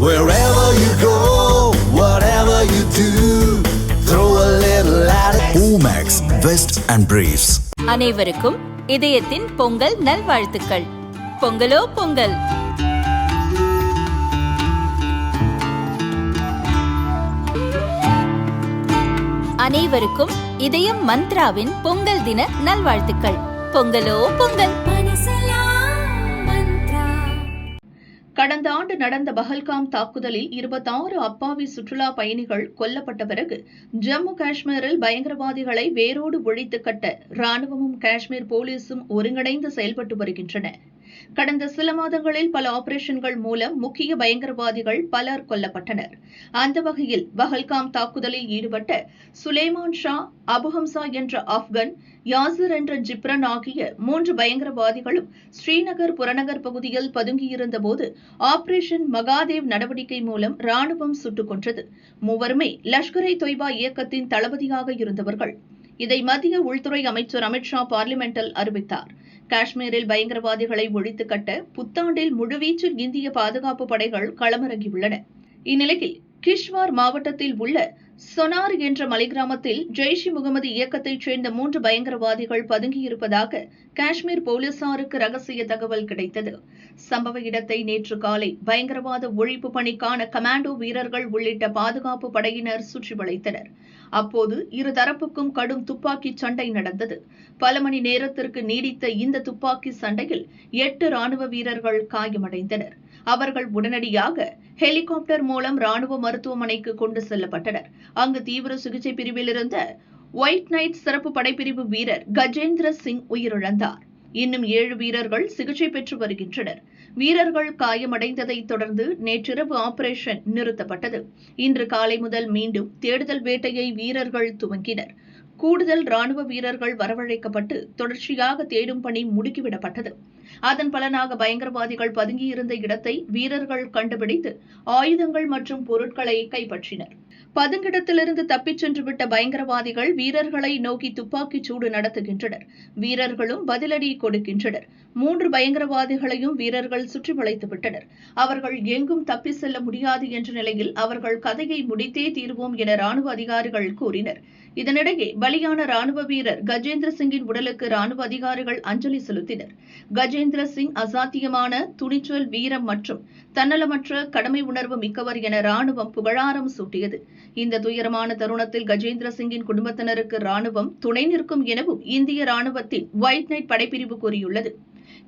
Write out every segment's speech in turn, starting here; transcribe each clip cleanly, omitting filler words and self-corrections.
Wherever you go, whatever you do, throw a little at it. Omax, Vest and Briefs. அனைவருக்கும் இதயத்தின் பொங்கல் நல்வாழ்த்துக்கள். பொங்கலோ பொங்கல். அனைவருக்கும் இதயம் மந்த்ராவின் பொங்கல் தின நல்வாழ்த்துக்கள். பொங்கலோ பொங்கல். கடந்த ஆண்டு நடந்த பஹல்காம் தாக்குதலில் 26 அப்பாவி சுற்றுலா பயணிகள் கொல்லப்பட்ட பிறகு ஜம்மு காஷ்மீரில் பயங்கரவாதிகளை வேரோடு ஒழித்து கட்ட ராணுவமும் காஷ்மீர் போலீசும் ஒருங்கிணைந்து செயல்பட்டு வருகின்றன. கடந்த சில மாதங்களில் பல ஆபரேஷன்கள் மூலம் முக்கிய பயங்கரவாதிகள் பலர் கொல்லப்பட்டனர். அந்த வகையில் பஹல்காம் தாக்குதலில் ஈடுபட்ட சுலைமான் ஷா, அபுஹம்சா என்ற ஆப்கன், யாசிர் என்ற ஜிப்ரன் ஆகிய 3 பயங்கரவாதிகளும் ஸ்ரீநகர் புறநகர் பகுதியில் பதுங்கியிருந்த போது ஆபரேஷன் மகாதேவ் நடவடிக்கை மூலம் ராணுவம் சுட்டுக் கொன்றது. மூவருமே லஷ்கர்-இ தொய்பா இயக்கத்தின் தளபதியாக இருந்தவர்கள். இதை மத்திய உள்துறை அமைச்சர் அமித்ஷா பார்லிமெண்டில் அறிவித்தார். காஷ்மீரில் பயங்கரவாதிகளை ஒழித்து கட்ட புத்தாண்டில் முழுவீச்சில் இந்திய பாதுகாப்பு படைகள் களமிறங்கியுள்ளன. இந்நிலையில் கிஷ்வார் மாவட்டத்தில் உள்ள சொனார் என்ற மலை கிராமத்தில் ஜெய்ஷ்-இ-முகமது இயக்கத்தைச் சேர்ந்த 3 பயங்கரவாதிகள் பதுங்கியிருப்பதாக காஷ்மீர் போலீசாருக்கு ரகசிய தகவல் கிடைத்தது. சம்பவ இடத்தை நேற்று காலை பயங்கரவாத ஒழிப்பு பணிக்கான கமாண்டோ வீரர்கள் உள்ளிட்ட பாதுகாப்பு படையினர் சுற்றி வளைத்தனர். அப்போது இருதரப்புக்கும் கடும் துப்பாக்கி சண்டை நடந்தது. பல மணி நேரத்திற்கு நீடித்த இந்த துப்பாக்கி சண்டையில் 8 ராணுவ வீரர்கள் காயமடைந்தனர். அவர்கள் உடனடியாக ஹெலிகாப்டர் மூலம் ராணுவ மருத்துவமனைக்கு கொண்டு செல்லப்பட்டனர். அங்கு தீவிர சிகிச்சை பிரிவில் இருந்த ஒயிட் நைட் சிறப்பு படைப்பிரிவு வீரர் கஜேந்திர சிங் உயிரிழந்தார். இன்னும் 7 வீரர்கள் சிகிச்சை பெற்று வருகின்றனர். வீரர்கள் காயமடைந்ததைத் தொடர்ந்து நேற்றிரவு ஆபரேஷன் நிறுத்தப்பட்டது. இன்று காலை முதல் மீண்டும் தேடுதல் வேட்டையை வீரர்கள் துவங்கினர். கூடுதல் ராணுவ வீரர்கள் வரவழைக்கப்பட்டு தொடர்ச்சியாக தேடும் பணி முடுக்கிவிடப்பட்டது. அதன் பலனாக பயங்கரவாதிகள் பதுங்கியிருந்த இடத்தை வீரர்கள் கண்டுபிடித்து ஆயுதங்கள் மற்றும் பொருட்களை கைப்பற்றினர். பதுங்கிடத்திலிருந்து தப்பிச் சென்றுவிட்ட பயங்கரவாதிகள் வீரர்களை நோக்கி துப்பாக்கிச் சூடு நடத்துகின்றனர். வீரர்களும் பதிலடி கொடுக்கின்றனர். 3 பயங்கரவாதிகளையும் வீரர்கள் சுற்றி வளைத்துவிட்டனர். அவர்கள் எங்கும் தப்பி செல்ல முடியாது என்ற நிலையில் அவர்கள் கதையை முடித்தே தீர்வோம் என ராணுவ அதிகாரிகள் கூறினர். இதனிடையே பலியான ராணுவ வீரர் கஜேந்திர சிங்கின் உடலுக்கு ராணுவ அதிகாரிகள் அஞ்சலி செலுத்தினர். கஜேந்திர சிங் அசாத்தியமான துணிச்சல், வீரம் மற்றும் தன்னலமற்ற கடமை உணர்வு மிக்கவர் என ராணுவம் புகழாரம் சூட்டியது. இந்த துயரமான தருணத்தில் கஜேந்திர சிங்கின் குடும்பத்தினருக்கு ராணுவம் துணை நிற்கும் எனவும் இந்திய ராணுவத்தின் ஒயிட் நைட் படைப்பிரிவு கூறியுள்ளது.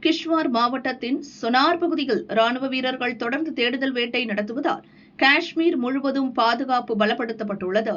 கிஷ்வார் மாவட்டத்தின் சொனார் பகுதியில் ராணுவ வீரர்கள் தொடர்ந்து தேடுதல் வேட்டை நடத்துவதால் காஷ்மீர் முழுவதும் பாதுகாப்பு பலப்படுத்தப்பட்டுள்ளது.